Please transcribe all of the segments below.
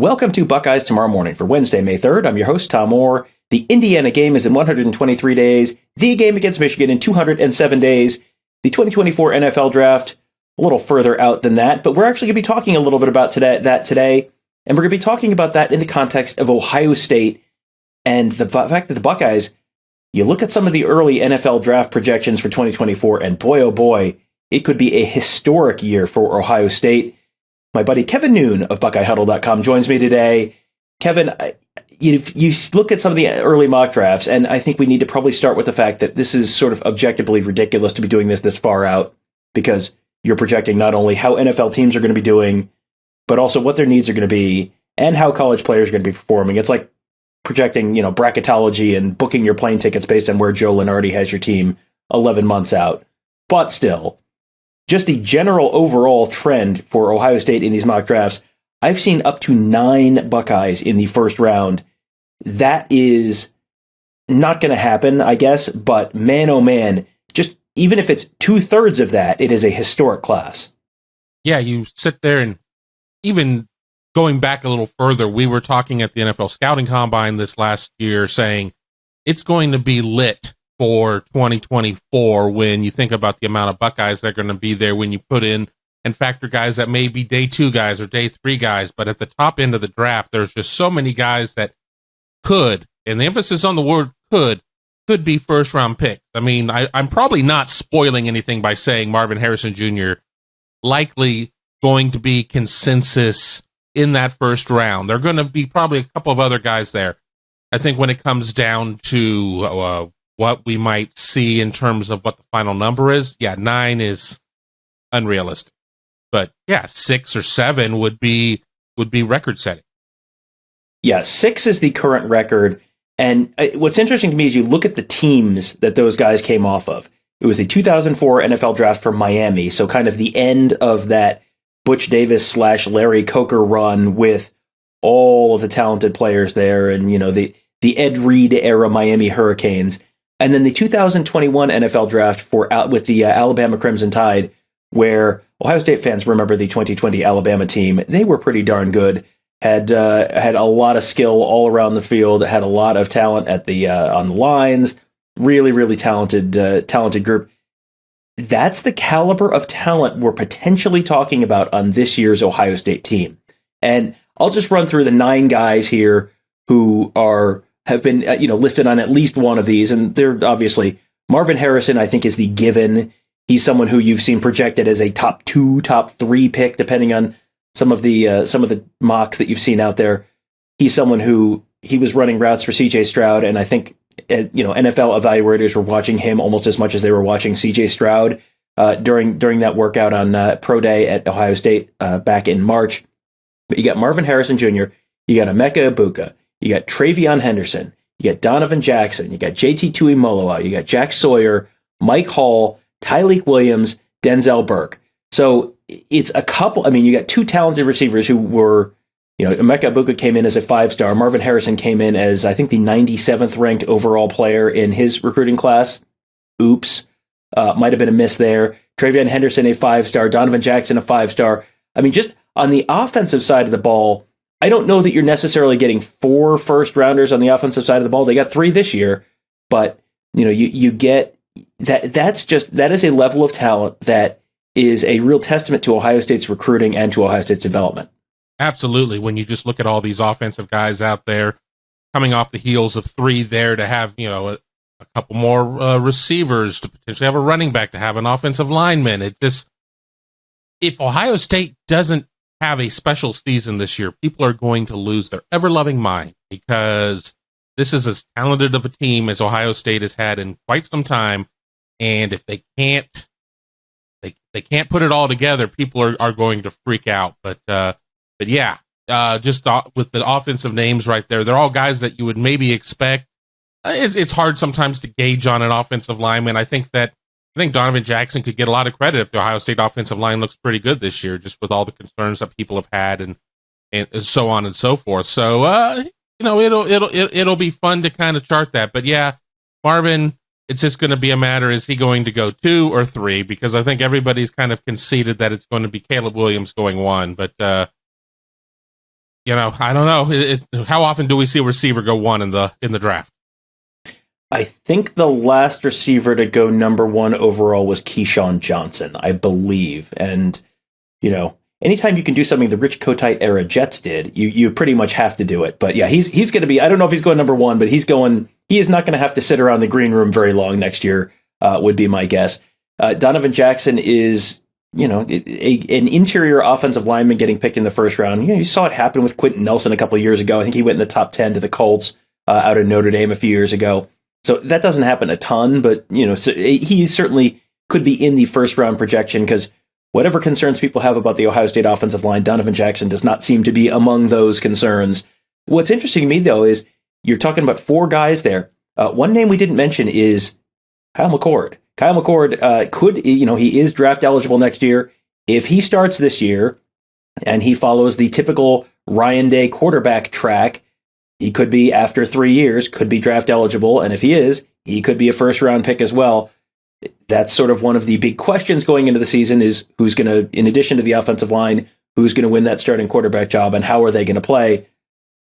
Welcome to Buckeyes Tomorrow Morning for Wednesday, May 3rd. I'm your host, Tom Orr. The Indiana game is in 123 days. The game against Michigan in 207 days. The 2024 NFL Draft, a little further out than that, but we're actually going to be talking a little bit about that today, and we're going to be talking about that in the context of Ohio State and the fact that the Buckeyes, you look at some of the early NFL Draft projections for 2024, and boy, oh boy, it could be a historic year for Ohio State. My buddy Kevin Noon of BuckeyeHuddle.com joins me today. Kevin, you look at some of the early mock drafts, and I think we need to probably start with the fact that this is sort of objectively ridiculous to be doing this far out, because you're projecting not only how NFL teams are going to be doing, but also what their needs are going to be and how college players are going to be performing. It's like projecting, bracketology and booking your plane tickets based on where Joe Lunardi has your team 11 months out. But still, just the general overall trend for Ohio State in these mock drafts, I've seen up to 9 Buckeyes in the first round. That is not going to happen, I guess, but man, oh man, just even if it's 2/3 of that, it is a historic class. Yeah, you sit there, and even going back a little further, we were talking at the NFL Scouting Combine this last year saying it's going to be lit for 2024 when you think about the amount of Buckeyes that are going to be there, when you put in and factor guys that may be day 2 guys or day 3 guys. But at the top end of the draft, there's just so many guys that could, and the emphasis on the word could be first round picks. I mean, I'm probably not spoiling anything by saying Marvin Harrison Jr. likely going to be consensus in that first round. There are going to be probably a couple of other guys there. I think when it comes down to what we might see in terms of what the final number is, 9 is unrealistic. But 6 or 7 would be record setting. Yeah, 6 is the current record. And what's interesting to me is you look at the teams that those guys came off of. It was the 2004 NFL Draft for Miami, so kind of the end of that Butch Davis / Larry Coker run with all of the talented players there, and the Ed Reed era Miami Hurricanes. And then the 2021 NFL Draft with the Alabama Crimson Tide, where Ohio State fans remember the 2020 Alabama team. They were pretty darn good. Had a lot of skill all around the field. Had a lot of talent at the on the lines. Really, really talented group. That's the caliber of talent we're potentially talking about on this year's Ohio State team. And I'll just run through the 9 guys here who have been listed on at least one of these, and they're obviously Marvin Harrison. I think is the given. He's someone who you've seen projected as a top 2, top 3 pick, depending on some of the mocks that you've seen out there. He's someone who he was running routes for C.J. Stroud, and I think NFL evaluators were watching him almost as much as they were watching C.J. Stroud during that workout on Pro Day at Ohio State back in March. But you got Marvin Harrison Jr., you got Emeka Egbuka, you got Travion Henderson, you got Donovan Jackson, you got JT Tuimoloau, you got Jack Sawyer, Mike Hall, Tyleik Williams, Denzel Burke. So it's a couple. I mean, you got 2 talented receivers who were, Emeka Egbuka came in as a 5-star. Marvin Harrison came in as, I think, the 97th ranked overall player in his recruiting class. Oops. Might have been a miss there. Travion Henderson, a 5-star. Donovan Jackson, a 5-star. I mean, just on the offensive side of the ball, I don't know that you're necessarily getting 4 first-rounders on the offensive side of the ball. They got 3 this year, but you get that. That is a level of talent that is a real testament to Ohio State's recruiting and to Ohio State's development. Absolutely. When you just look at all these offensive guys out there coming off the heels of 3 there, to have a couple more receivers, to potentially have a running back, to have an offensive lineman, if Ohio State doesn't have a special season this year, people are going to lose their ever-loving mind, because this is as talented of a team as Ohio State has had in quite some time. And if they can't put it all together, people are going to freak out. But just with the offensive names right there, they're all guys that you would maybe expect. It's hard sometimes to gauge on an offensive lineman. I think Donovan Jackson could get a lot of credit if the Ohio State offensive line looks pretty good this year, just with all the concerns that people have had and so on and so forth. So it'll be fun to kind of chart that. But Marvin, it's just going to be a matter, is he going to go 2 or 3? Because I think everybody's kind of conceded that it's going to be Caleb Williams going 1. But I don't know. How often do we see a receiver go one in the draft? I think the last receiver to go number one overall was Keyshawn Johnson, I believe. And, anytime you can do something the Rich Kotite era Jets did, you pretty much have to do it. But yeah, he's going to be, I don't know if he's going number one, but he is not going to have to sit around the green room very long next year, would be my guess. Donovan Jackson is, an interior offensive lineman getting picked in the first round. You saw it happen with Quentin Nelson a couple of years ago. I think he went in the top 10 to the Colts out of Notre Dame a few years ago. So that doesn't happen a ton, but so he certainly could be in the first round projection, because whatever concerns people have about the Ohio State offensive line, Donovan Jackson does not seem to be among those concerns. What's interesting to me, though, is you're talking about four guys there. One name we didn't mention is Kyle McCord. Kyle McCord could, he is draft eligible next year. If he starts this year and he follows the typical Ryan Day quarterback track, he could be, after 3 years, could be draft eligible. And if he is, he could be a first round pick as well. That's sort of one of the big questions going into the season, is who's going to, in addition to the offensive line, who's going to win that starting quarterback job and how are they going to play?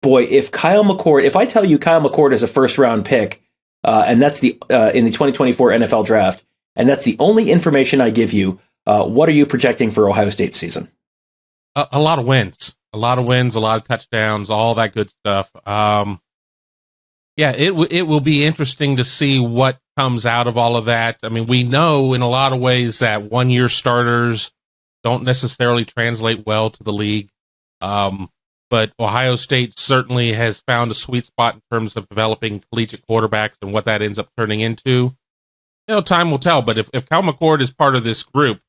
Boy, if I tell you Kyle McCord is a first round pick, and that's in the 2024 NFL draft, and that's the only information I give you, what are you projecting for Ohio State's season? A lot of wins. A lot of touchdowns, all that good stuff. It will be interesting to see what comes out of all of that. I mean, we know in a lot of ways that one-year starters don't necessarily translate well to the league. But Ohio State certainly has found a sweet spot in terms of developing collegiate quarterbacks and what that ends up turning into. Time will tell. But if Kyle McCord is part of this group,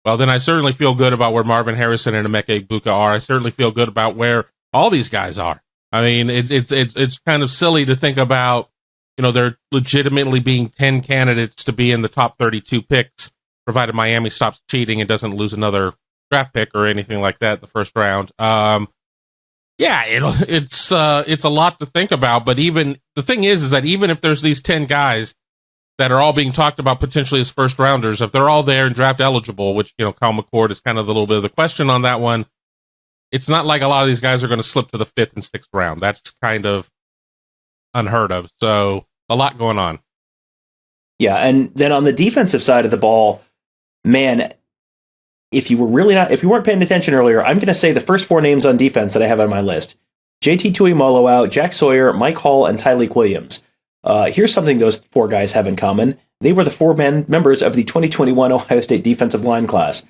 well, then I certainly feel good about where Marvin Harrison and Emeka Egbuka are. I certainly feel good about where all these guys are. I mean, it's kind of silly to think about, there legitimately being 10 candidates to be in the top 32 picks, provided Miami stops cheating and doesn't lose another draft pick or anything like that in the first round. It's a lot to think about. But even the thing is that even if there's these 10 guys that are all being talked about potentially as first rounders, if they're all there and draft eligible, which, Kyle McCord is kind of a little bit of the question on that one, it's not like a lot of these guys are going to slip to the 5th and 6th round. That's kind of unheard of. So a lot going on. Yeah. And then on the defensive side of the ball, man, if you weren't paying attention earlier, I'm going to say the first four names on defense that I have on my list: JT Tuimoloau, Jack Sawyer, Mike Hall, and Tyleik Williams. Here's something those four guys have in common. They were the four members of the 2021 Ohio State defensive line class.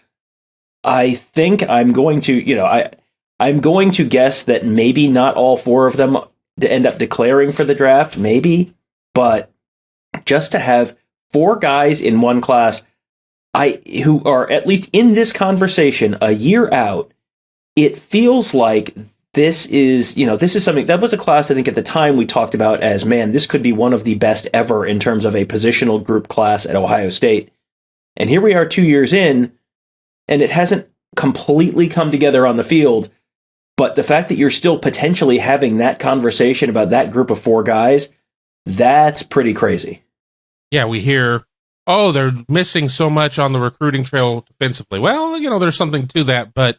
I think I'm going to, I'm going to guess that maybe not all four of them end up declaring for the draft, maybe, but just to have four guys in one class, who are at least in this conversation a year out, it feels like this is something that was a class, I think at the time we talked about as, man, this could be one of the best ever in terms of a positional group class at Ohio State. And here we are 2 years in, and it hasn't completely come together on the field. But the fact that you're still potentially having that conversation about that group of four guys, that's pretty crazy. Yeah, we hear, they're missing so much on the recruiting trail defensively. Well, there's something to that, but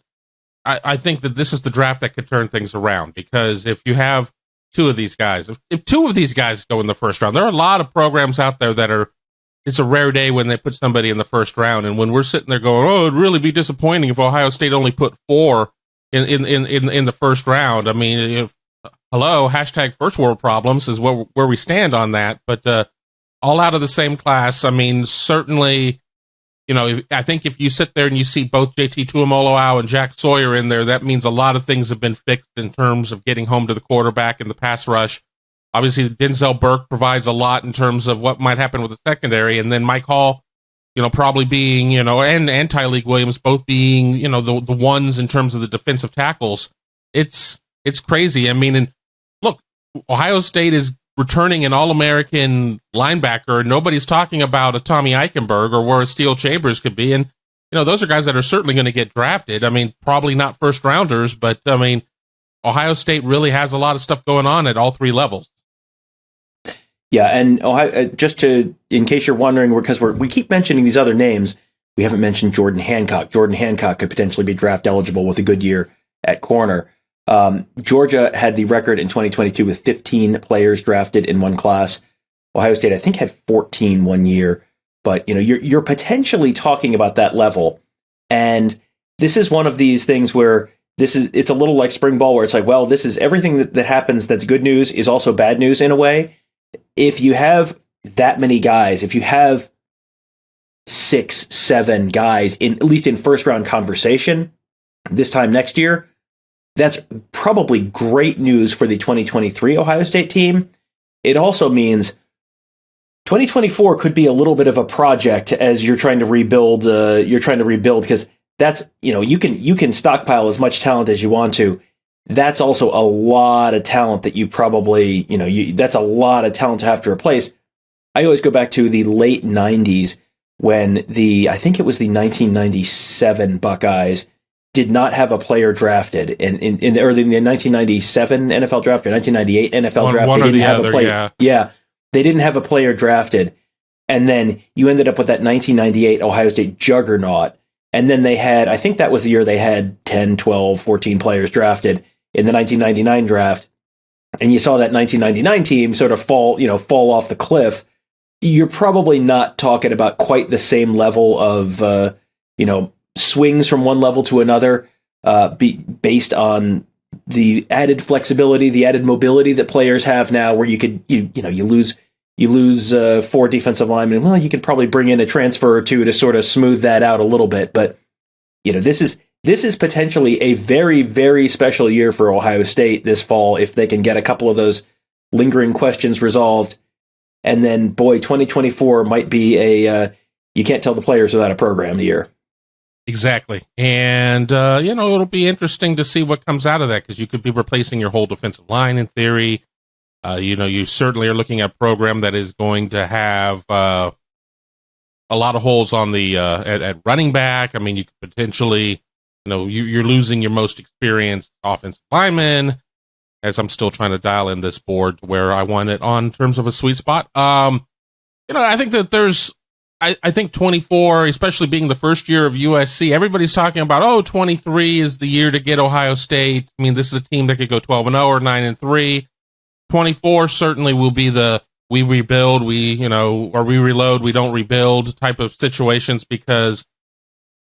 I think that this is the draft that could turn things around, because if you have two of these guys, if two of these guys go in the first round, there are a lot of programs out there that it's a rare day when they put somebody in the first round. And when we're sitting there going, it'd really be disappointing if Ohio State only put four in the first round. I mean, hashtag first world problems is where we stand on that. But all out of the same class. I mean, certainly, I think if you sit there and you see both JT Tuimoloau and Jack Sawyer in there, that means a lot of things have been fixed in terms of getting home to the quarterback and the pass rush. Obviously, Denzel Burke provides a lot in terms of what might happen with the secondary, and then Mike Hall, probably being, and Tyleik Williams both being, the ones in terms of the defensive tackles. It's crazy. I mean, and look, Ohio State is returning an All-American linebacker, and nobody's talking about a Tommy Eichenberg or where a Steel Chambers could be. And, those are guys that are certainly going to get drafted. I mean, probably not first rounders, but I mean, Ohio State really has a lot of stuff going on at all three levels. Yeah, and Ohio, in case you're wondering, because we keep mentioning these other names, we haven't mentioned Jordan Hancock. Jordan Hancock could potentially be draft eligible with a good year at corner. Georgia had the record in 2022 with 15 players drafted in one class. Ohio State, I think, had 14 one year. But you're potentially talking about that level, and this is one of these things where it's a little like spring ball, where it's like, well, this is everything that happens that's good news is also bad news in a way. If you have that many guys, if you have 6, 7 guys at least in first round conversation this time next year, that's probably great news for the 2023 Ohio State team. It also means 2024 could be a little bit of a project as you're trying to rebuild. Because that's, you can stockpile as much talent as you want to. That's also a lot of talent that you probably, that's a lot of talent to have to replace. I always go back to the late 90s when I think it was the 1997 Buckeyes did not have a player drafted, and in the 1997 NFL draft or 1998 NFL draft, they didn't have a player. Yeah, they didn't have a player drafted, and then you ended up with that 1998 Ohio State juggernaut, and then they had, I think that was the year they had 10, 12, 14 players drafted in the 1999 draft, and you saw that 1999 team sort of fall off the cliff. You're probably not talking about quite the same level of swings from one level to another, based on the added flexibility, the added mobility that players have now, where you lose 4 defensive linemen. Well, you can probably bring in a transfer or two to sort of smooth that out a little bit. But this is potentially a very, very special year for Ohio State this fall if they can get a couple of those lingering questions resolved. And then, boy, 2024 might be you can't tell the players without a program year. Exactly. And, it'll be interesting to see what comes out of that, because you could be replacing your whole defensive line in theory. You certainly are looking at a program that is going to have a lot of holes on the at running back. I mean, you could potentially, you're losing your most experienced offensive lineman, as I'm still trying to dial in this board where I want it on terms of a sweet spot. I think that I think 24, especially being the first year of USC, everybody's talking about, 23 is the year to get Ohio State. I mean, this is a team that could go 12-0 or 9-3. 24 certainly will be the we rebuild, or we reload, we don't rebuild type of situations, because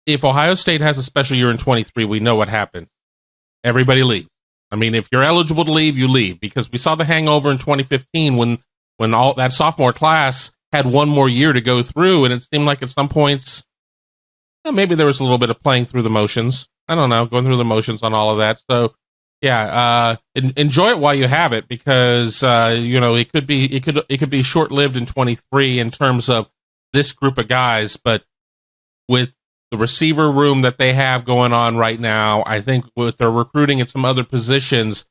if Ohio State has a special year in 23, we know what happens. Everybody leaves. I mean, if you're eligible to leave, you leave, because we saw the hangover in 2015 when all that sophomore class had one more year to go through, and it seemed like at some points, maybe there was a little bit of playing through the motions. I don't know, going through the motions on all of that. So, yeah, enjoy it while you have it, because it could be short lived in 23 in terms of this group of guys, but with the receiver room that they have going on right now, I think with their recruiting at some other positions,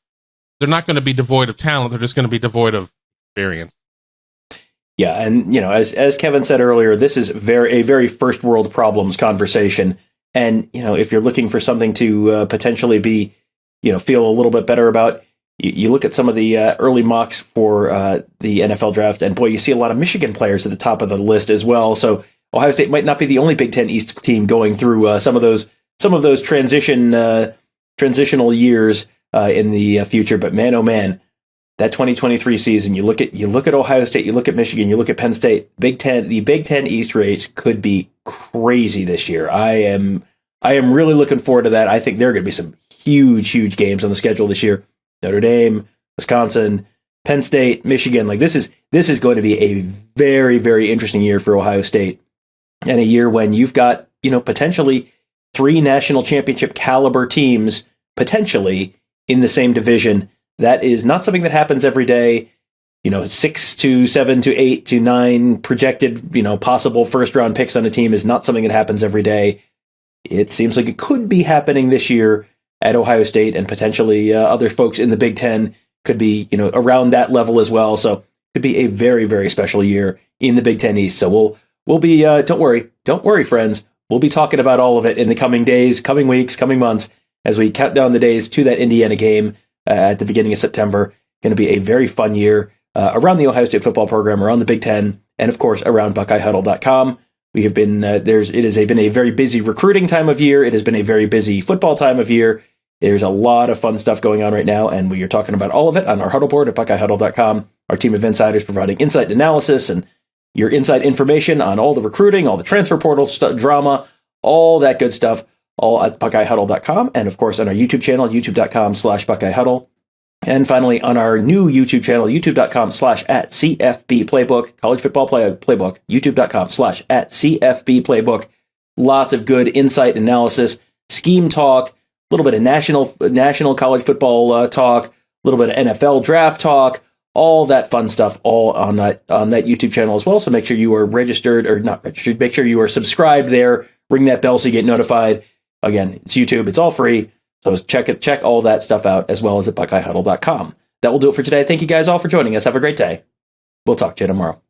they're not going to be devoid of talent. They're just going to be devoid of experience. Yeah, and as Kevin said earlier, this is a very first world problems conversation. And if you're looking for something to potentially be, feel a little bit better about, you look at some of the early mocks for the NFL draft, and boy, you see a lot of Michigan players at the top of the list as well. So Ohio State might not be the only Big Ten East team going through some of those transitional years in the future. But man, oh man. That 2023 season, you look at Ohio State, you look at Michigan, you look at Penn State. The Big Ten East race could be crazy this year. I am really looking forward to that. I think there are going to be some huge games on the schedule this year. Notre Dame, Wisconsin, Penn State, Michigan. Like this is going to be a very, very interesting year for Ohio State, and a year when you've got potentially 3 national championship caliber teams potentially in the same division. That is not something that happens every day. 6 to 7 to 8 to 9 projected, possible first round picks on a team is not something that happens every day. It seems like it could be happening this year at Ohio State, and potentially other folks in the Big Ten could be, around that level as well. So it could be a very, very special year in the Big Ten East. So we'll be, don't worry, friends. We'll be talking about all of it in the coming days, coming weeks, coming months, as we count down the days to that Indiana game at the beginning of September. Going to be a very fun year around the Ohio State football program, around the Big Ten, and of course around BuckeyeHuddle.com. We have been it has been a very busy recruiting time of year. It has been a very busy football time of year. There's a lot of fun stuff going on right now, and we are talking about all of it on our Huddle board at BuckeyeHuddle.com. Our team of insiders providing insight analysis and your inside information on all the recruiting, all the transfer portal drama, all that good stuff, all at BuckeyeHuddle.com. And of course, on our YouTube channel, youtube.com/BuckeyeHuddle. And finally, on our new YouTube channel, youtube.com/@CFB Playbook, college football playbook, youtube.com/@CFB Playbook. Lots of good insight analysis, scheme talk, a little bit of national college football talk, a little bit of NFL draft talk, all that fun stuff, all on that YouTube channel as well. So make sure you are registered, or not registered, make sure you are subscribed there. Ring that bell so you get notified. Again, it's YouTube. It's all free. So check all that stuff out, as well as at BuckeyeHuddle.com. That will do it for today. Thank you guys all for joining us. Have a great day. We'll talk to you tomorrow.